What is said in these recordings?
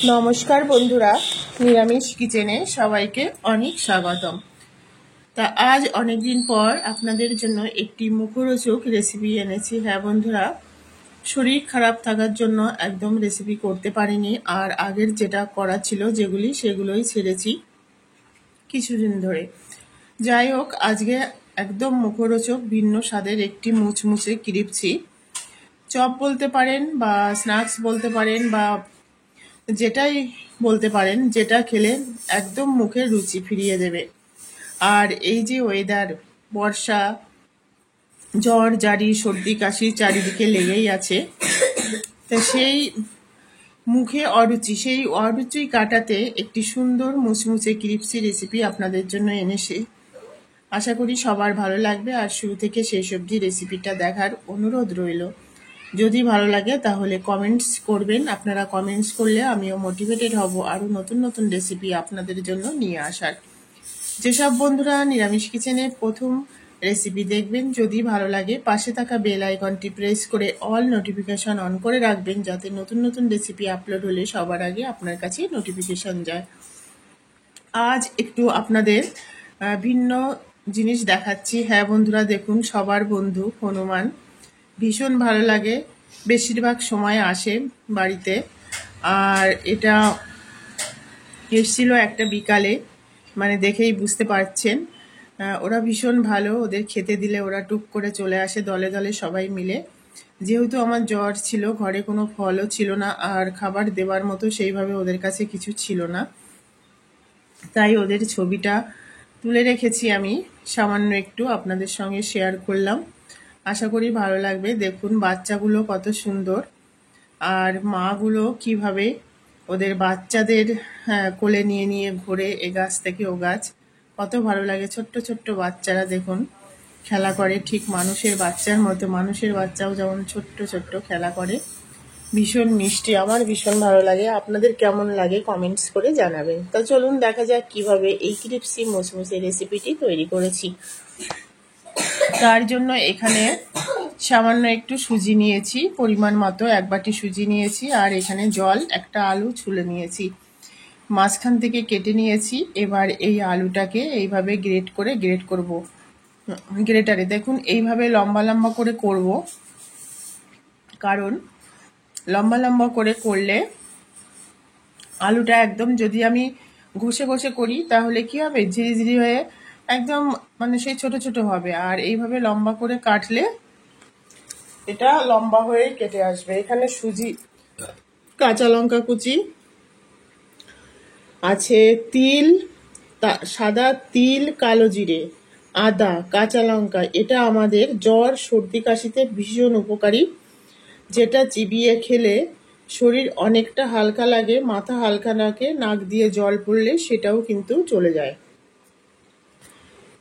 নমস্কার বন্ধুরা, নিরামিষ কিচেনে সবাইকে অনেক স্বাগতম। তা আজ অনেকদিন পর আপনাদের জন্য একটি মুখরোচক রেসিপি এনেছি। হ্যাঁ বন্ধুরা, শরীর খারাপ থাকার জন্য একদম রেসিপি করতে পারিনি, আর আগের যেটা করা ছিল সেগুলোই ছেড়েছি কিছুদিন ধরে। যাই হোক, আজকে একদম মুখরোচক ভিন্ন স্বাদের একটি মুচমুচে ক্রিপসি চপ বলতে পারেন বা স্ন্যাক্স বলতে পারেন বা যেটাই বলতে পারেন, যেটা খেলে একদম মুখের রুচি ফিরিয়ে দেবে। আর এই যে ওয়েদার, বর্ষা, জ্বর জারি সর্দি কাশি চারিদিকে লেগেই আছে, তা সেই অরুচি কাটাতে একটি সুন্দর মুচমুচে ক্রিপসি রেসিপি আপনাদের জন্য এনেছি। আশা করি সবার ভালো লাগবে, আর শুরু থেকে শেষ অবধি রেসিপিটা দেখার অনুরোধ রইল। যদি ভালো লাগে তাহলে কমেন্টস করবেন। আপনারা কমেন্টস করলে আমিও মোটিভেটেড হব আরও নতুন নতুন রেসিপি আপনাদের জন্য নিয়ে আসার। যেসব বন্ধুরা নিরামিষ কিচেনের প্রথম রেসিপি দেখবেন, যদি ভালো লাগে পাশে থাকা বেল আইকনটি প্রেস করে অল নোটিফিকেশন অন করে রাখবেন, যাতে নতুন নতুন রেসিপি আপলোড হলে সবার আগে আপনার কাছে নোটিফিকেশন যায়। আজ একটু আপনাদের ভিন্ন জিনিস দেখাচ্ছি। হ্যাঁ বন্ধুরা, দেখুন, সবার বন্ধু হনুমান ভীষণ ভালো লাগে, বেশিরভাগ সময় আসে বাড়িতে। আর এটা এসছিল একটা বিকালে, মানে দেখেই বুঝতে পারছেন। ওরা ভীষণ ভালো, ওদের খেতে দিলে ওরা টুক করে চলে আসে দলে দলে সবাই মিলে। যেহেতু আমার জ্বর ছিল, ঘরে কোনো ফলও ছিল না, আর খাবার দেওয়ার মতো সেইভাবে ওদের কাছে কিছু ছিল না, তাই ওদের ছবিটা তুলে রেখেছি আমি, সামান্য একটু আপনাদের সঙ্গে শেয়ার করলাম। আশা করি ভালো লাগবে। দেখুন বাচ্চাগুলো কত সুন্দর, আর মাগুলো কিভাবে ওদের বাচ্চাদের কোলে নিয়ে নিয়ে ঘোরে এ গাছ থেকে ও গাছ। কত ভালো লাগে। ছোট্ট ছোট্ট বাচ্চারা দেখুন খেলা করে, ঠিক মানুষের বাচ্চার মতো। মানুষের বাচ্চাও যেমন ছোট্ট ছোট্ট খেলা করে, ভীষণ মিষ্টি। আমার ভীষণ ভালো লাগে। আপনাদের কেমন লাগে কমেন্টস করে জানাবেন। তা চলুন দেখা যাক কিভাবে এই ক্রিপসি মুচমুচে রেসিপিটি তৈরি করেছি। তার জন্য এখানে সামান্য একটু সুজি নিয়েছি, পরিমাণ মতো 1 বাটি সুজি নিয়েছি, আর এখানে জল, একটা আলু ছুলে নিয়েছি, মাঝখান থেকে কেটে নিয়েছি। এবার এই আলুটাকে এইভাবে গ্রেট করব গ্রেটারে। দেখুন এইভাবে লম্বা লম্বা করে করব, কারণ লম্বা লম্বা করে করলে আলুটা একদম, যদি আমি ঘষে ঘষে করি তাহলে কি হবে, ঝিরিঝিরি হয়ে একদম মানে সেই ছোট ছোট হবে। আর এইভাবে লম্বা করে কাটলে এটা লম্বা হয়ে কেটে আসবে। এখানে সুজি, কাঁচা লঙ্কা কুচি আছে, তিল, সাদা তিল, কালো জিরে, আদা, কাঁচা লঙ্কা। এটা আমাদের জ্বর সর্দি কাশিতে ভীষণ উপকারী, যেটা চিবিয়ে খেলে শরীর অনেকটা হালকা লাগে, মাথা হালকা লাগে, নাক দিয়ে জল পড়লে সেটাও কিন্তু চলে যায়।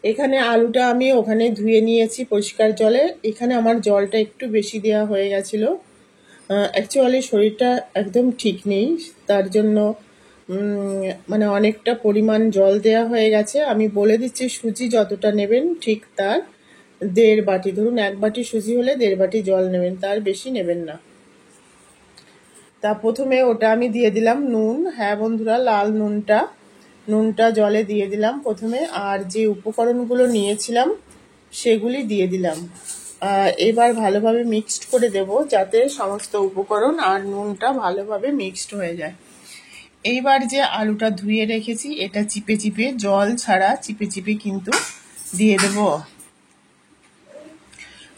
এখানে আলুটা আমি ওখানে ধুয়ে নিয়েছি পরিষ্কার জলে। এখানে আমার জলটা একটু বেশি দেওয়া হয়ে গেছিল। অ্যাকচুয়ালি শরীরটা একদম ঠিক নেই, তার জন্য মানে অনেকটা পরিমাণ জল দেয়া হয়ে গেছে। আমি বলে দিচ্ছি, সুজি যতটা নেবেন ঠিক তার 1.5 বাটি, ধরুন 1 বাটি সুজি হলে 1.5 বাটি জল নেবেন, তার বেশি নেবেন না। তা প্রথমে ওটা আমি দিয়ে দিলাম নুন। হ্যাঁ বন্ধুরা, লাল নুনটা জলে দিয়ে দিলাম প্রথমে, আর যে উপকরণগুলো নিয়েছিলাম সেগুলি দিয়ে দিলাম। এবার ভালোভাবে মিক্সড করে দেব, যাতে সমস্ত উপকরণ আর নুনটা ভালোভাবে মিক্সড হয়ে যায়। এইবার যে আলুটা ধুয়ে রেখেছি, এটা চিপে চিপে, জল ছাড়া চিপে চিপে কিন্তু দিয়ে দেব।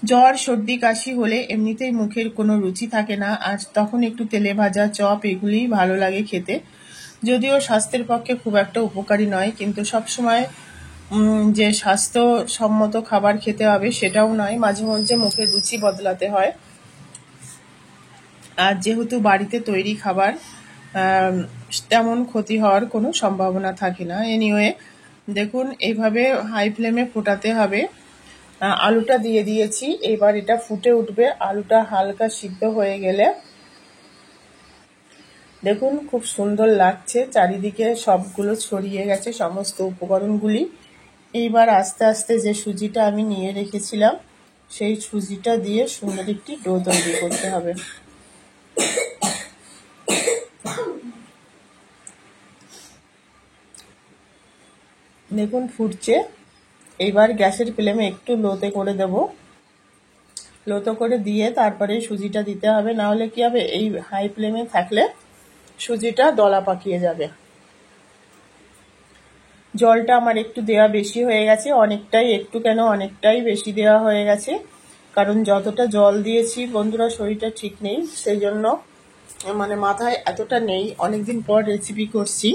জ্বর সর্দি কাশি হলে এমনিতেই মুখের কোনো রুচি থাকে না, আর তখন একটু তেলে ভাজা চপ এগুলিই ভালো লাগে খেতে। যদিও স্বাস্থ্যের পক্ষে খুব একটা উপকারী নয়, কিন্তু সবসময় যে স্বাস্থ্যসম্মত খাবার খেতে হবে সেটাও নয়, মাঝে মধ্যে মুখের রুচি বদলাতে হয়। আর যেহেতু বাড়িতে তৈরি খাবার, তেমন ক্ষতি হওয়ার কোনো সম্ভাবনা থাকে না। এনিওয়ে, দেখুন এইভাবে হাই ফ্লেমে ফোটাতে হবে। আলুটা দিয়ে দিয়েছি, এবার এটা ফুটে উঠবে। আলুটা হালকা সিদ্ধ হয়ে গেলে দেখুন খুব সুন্দর লাগছে, চারিদিকে সবগুলো ছড়িয়ে গেছে সমস্ত উপকরণগুলি। এইবার আস্তে আস্তে যে সুজিটা আমি নিয়ে রেখেছিলাম সেই সুজিটা দিয়ে সুন্দর একটি ডো তৈরি করতে হবে। দেখুন ফুটছে। এইবার গ্যাসের ফ্লেমে একটু লোতে করে দেব। লোতে করে দিয়ে তারপরে সুজিটা দিতে হবে, না হলে কি হবে, এই হাই ফ্লেমে থাকলে সুজিটা দলা পাকিয়ে যাবে। জলটা আমার একটু দেওয়া বেশি হয়ে গেছে, অনেকটাই, একটু কেন অনেকটাই বেশি দেওয়া হয়ে গেছে, কারণ যতটা জল দিয়েছি বন্ধুরা শরীরটা ঠিক নেই, সেই জন্য মানে মাথায় এতটা নেই, অনেকদিন পর রেসিপি করছি,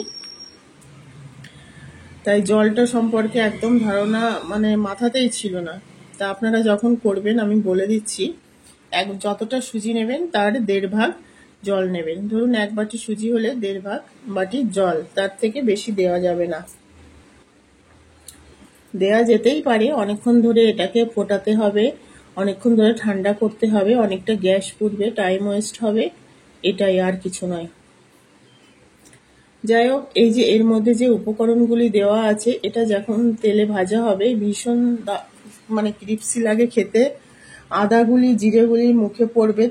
তাই জলটা সম্পর্কে একদম ধারণা মানে মাথাতেই ছিল না। তা আপনারা যখন করবেন আমি বলে দিচ্ছি, যতটা সুজি নেবেন তার 1.5 ভাগ জল নেবেন। ধরুন 1 বাটি সুজি হলে 1.5 ভাগ বাটি জল, তার থেকে বেশি দেওয়া যাবে না। দেয়া যেতেই পারে, অনেকক্ষণ ধরে এটাকে ফোটাতে হবে, অনেকক্ষণ ধরে ঠান্ডা করতে হবে, অনেকটা গ্যাস পুড়বে, টাইম ওয়েস্ট হবে, এটাই, আর কিছু নয়। যাই হোক, এই যে এর মধ্যে যে উপকরণগুলি দেওয়া আছে, এটা যখন তেলে ভাজা হবে ভীষণ মানে ক্রিপসি লাগে খেতে। আদাগুলি, জিরেগুলি মুখে পড়বে,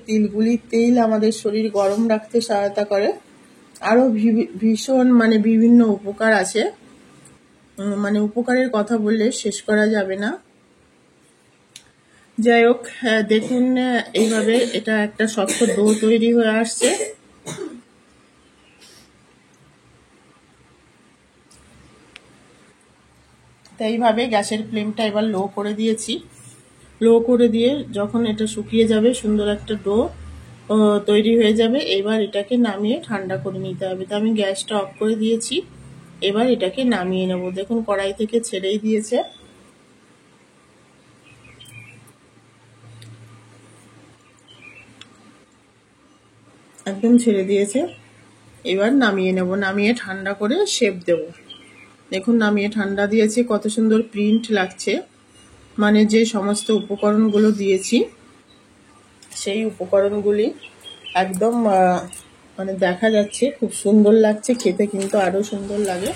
তেল আমাদের শরীর গরম রাখতে সহায়তা করে, আরো ভীষণ মানে বিভিন্ন উপকার আছে, মানে উপকারের কথা বললে শেষ করা যাবে না। যাই হোক, দেখুন এইভাবে এটা একটা শক্ত ডো তৈরি হয়ে আসছে। তাই এইভাবে গ্যাসের ফ্লেমটা এবার লো করে দিয়েছি। লো করে দিয়ে যখন এটা শুকিয়ে যাবে, সুন্দর একটা ডো তৈরি হয়ে যাবে, এবার এটাকে নামিয়ে ঠান্ডা করে নিতে হবে। তো আমি গ্যাসটা অফ করে দিয়েছি, এবার এটাকে নামিয়ে নেব। দেখুন কড়াই থেকে ছেড়েই দিয়েছে, একদম ছেড়ে দিয়েছে। এবার নামিয়ে নেব, নামিয়ে ঠান্ডা করে শেপ দেব। দেখুন নামিয়ে ঠান্ডা দিয়েছি, কত সুন্দর প্রিন্ট লাগছে, মানে যে সমস্ত উপকরণগুলো দিয়েছি সেই উপকরণগুলি একদম মানে দেখা যাচ্ছে, খুব সুন্দর লাগছে খেতে, কিন্তু আরো সুন্দর লাগে।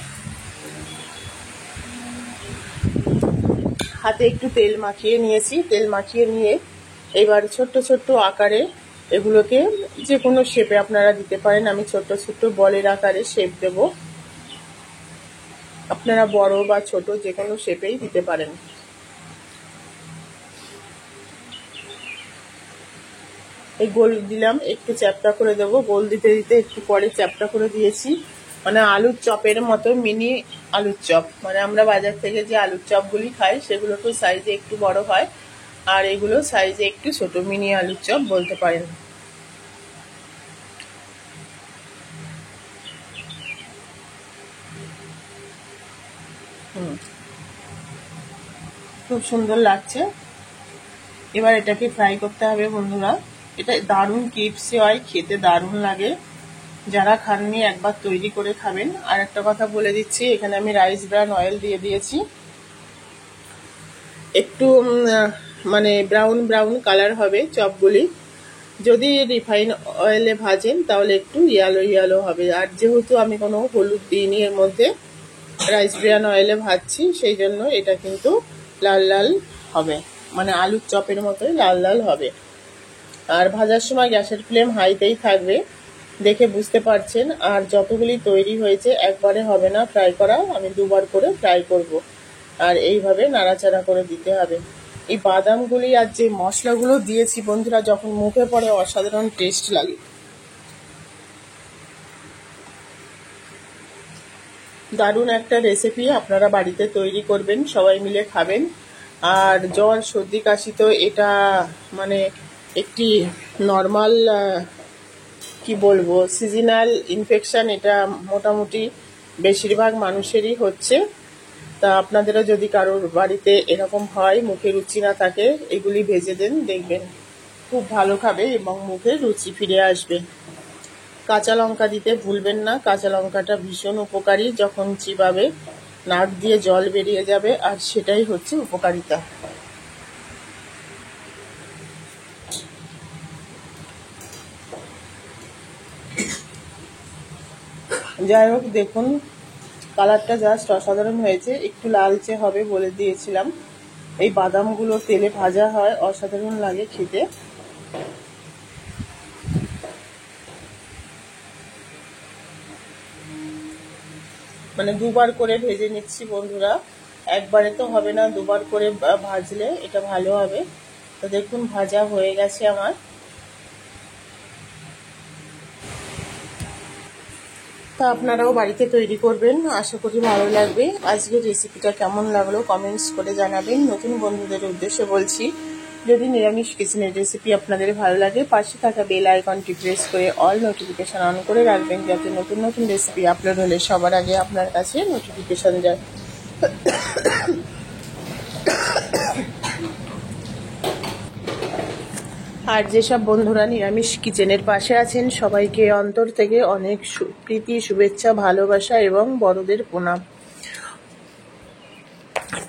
হাতে একটু তেল মাখিয়ে নিয়েছি, তেল মাখিয়ে নিয়ে এবার ছোট্ট ছোট্ট আকারে এগুলোকে যে কোনো শেপে আপনারা দিতে পারেন। আমি ছোট্ট ছোট্ট বলের আকারে শেপ দেব, আপনারা বড় বা ছোট যে কোনো শেপেই দিতে পারেন। এই গোল দিলাম, একটু চ্যাপটা করে দেবো, গোল দিতে দিতে একটু পরে চ্যাপটা করে দিয়েছি, মানে আলুর চপের মতো মিনি আলুর চপ, মানে আমরা বাজার থেকে যে আলুর চপগুলি খাই সেগুলো তো সাইজে একটু বড় হয়, আর এগুলো সাইজে একটু ছোট, মিনি আলুর চপ বলতে পারেন। খুব সুন্দর লাগছে। এবার এটাকে ফ্রাই করতে হবে বন্ধুরা। এটা দারুণ ক্রিপসি হয়, খেতে দারুণ লাগে, যারা খাননি একবার তৈরি করে খাবেন। আর একটা কথা বলে দিচ্ছি, এখানে আমি রাইস ব্রান অয়েল দিয়ে দিয়েছি, একটু মানে ব্রাউন ব্রাউন কালার হবে চপগুলি। যদি রিফাইন অয়েলে ভাজেন তাহলে একটু ইয়েলো ইয়েলো হবে, আর যেহেতু আমি কোনো হলুদ দিইনি এর মধ্যে, রাইস ব্রান অয়েলে ভাজছি, সেই জন্য এটা কিন্তু লাল লাল হবে, মানে আলুর চপের মতোই লাল লাল হবে। আর ভাজার সময় গ্যাসের ফ্লেম হাইতেই থাকবে, দেখে বুঝতে পারছেন। আর যতগুলি তৈরি হয়েছে একবারে হবে না ফ্রাই করা, আমি দুবার করে ফ্রাই করব। আর এইভাবে নাড়াচাড়া করে দিতে হবে। এই বাদামগুলি আর যে মশলাগুলো দিয়েছি বন্ধুরা, যখন মুখে পড়ে অসাধারণ টেস্ট লাগে। দারুণ একটা রেসিপি, আপনারা বাড়িতে তৈরি করবেন, সবাই মিলে খাবেন। আর জ্বর সর্দি কাশি তো এটা মানে একটি নর্মাল কি বলবো সিজনাল ইনফেকশন, এটা মোটামুটি বেশিরভাগ মানুষেরই হচ্ছে। তা আপনাদেরও যদি কারোর বাড়িতে এরকম হয়, মুখে রুচি না থাকে, এগুলি ভেজে দেন, দেখবেন খুব ভালো খাবে এবং মুখে রুচি ফিরে আসবে। কাঁচা লঙ্কা দিতে ভুলবেন না, কাঁচা লঙ্কাটা ভীষণ উপকারী, যখন চিবাবে নাক দিয়ে জল বেরিয়ে যাবে, আর সেটাই হচ্ছে উপকারিতা। যাই হোক, দেখুন কালারটা জাস্ট অসাধারণ হয়েছে, একটু লালচে হবে বলে দিয়েছিলাম। এই বাদামগুলো তেলে ভাজা হয়, অসাধারণ লাগে খেতে। মানে দুবার করে ভেজে নিচ্ছি বন্ধুরা, একবারে তো হবে না, দুবার করে ভাজলে এটা ভালো হবে। তো দেখুন ভাজা হয়ে গেছে আমার। তা আপনারাও বাড়িতে তৈরি করবেন, আশা করি ভালো লাগবে। আজকের রেসিপিটা কেমন লাগলো কমেন্টস করে জানাবেন। নতুন বন্ধুদের উদ্দেশ্যে বলছি, যদি নিরামিষ কিচেনের রেসিপি আপনাদের ভালো লাগে, পাশে থাকা বেল আইকনটি প্রেস করে অল নোটিফিকেশান অন করে রাখবেন, যাতে নতুন নতুন রেসিপি আপলোড হলে সবার আগে আপনার কাছে নোটিফিকেশান যায়। আর যেসব বন্ধুরা নিরামিষ কিচেনের পাশে আছেন, সবাইকে অন্তর থেকে অনেক প্রীতি, শুভেচ্ছা, ভালোবাসা এবং বড়দের প্রণাম।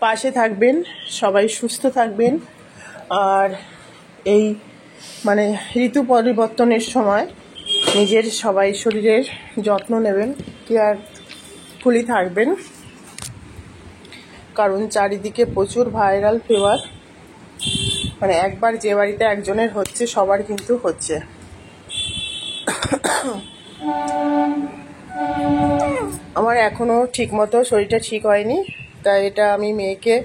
পাশে থাকবেন, সবাই সুস্থ থাকবেন। আর এই মানে ঋতু পরিবর্তনের সময় নিজের সবাই শরীরের যত্ন নেবেন, কেয়ারফুলি থাকবেন, কারণ চারিদিকে প্রচুর ভাইরাল ফিভার। মানে একবার যে বাড়িতে একজনের হচ্ছে, সবার কিন্তু হচ্ছে। আমার এখনো ঠিকমতো শরীরটা ঠিক হয়নি, তাই এটা আমি মেয়েকে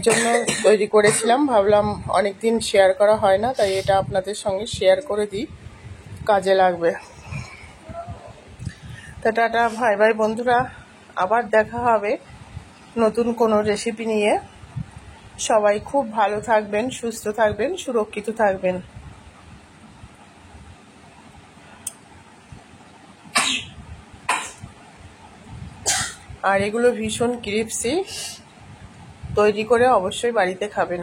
জন্য তৈরি করেছিলাম, ভাবলাম অনেকদিন শেয়ার করা হয় না, তাই এটা আপনাদের সঙ্গে শেয়ার করে দিই, কাজে লাগবে। তা টাটা, ভাই ভাই বন্ধুরা, আবার দেখা হবে নতুন কোনো রেসিপি নিয়ে। সবাই খুব ভালো থাকবেন, সুস্থ থাকবেন, সুরক্ষিত থাকবেন। আর এগুলো ভীষণ ক্রিস্পি, তৈরি করে অবশ্যই বাড়িতে খাবেন।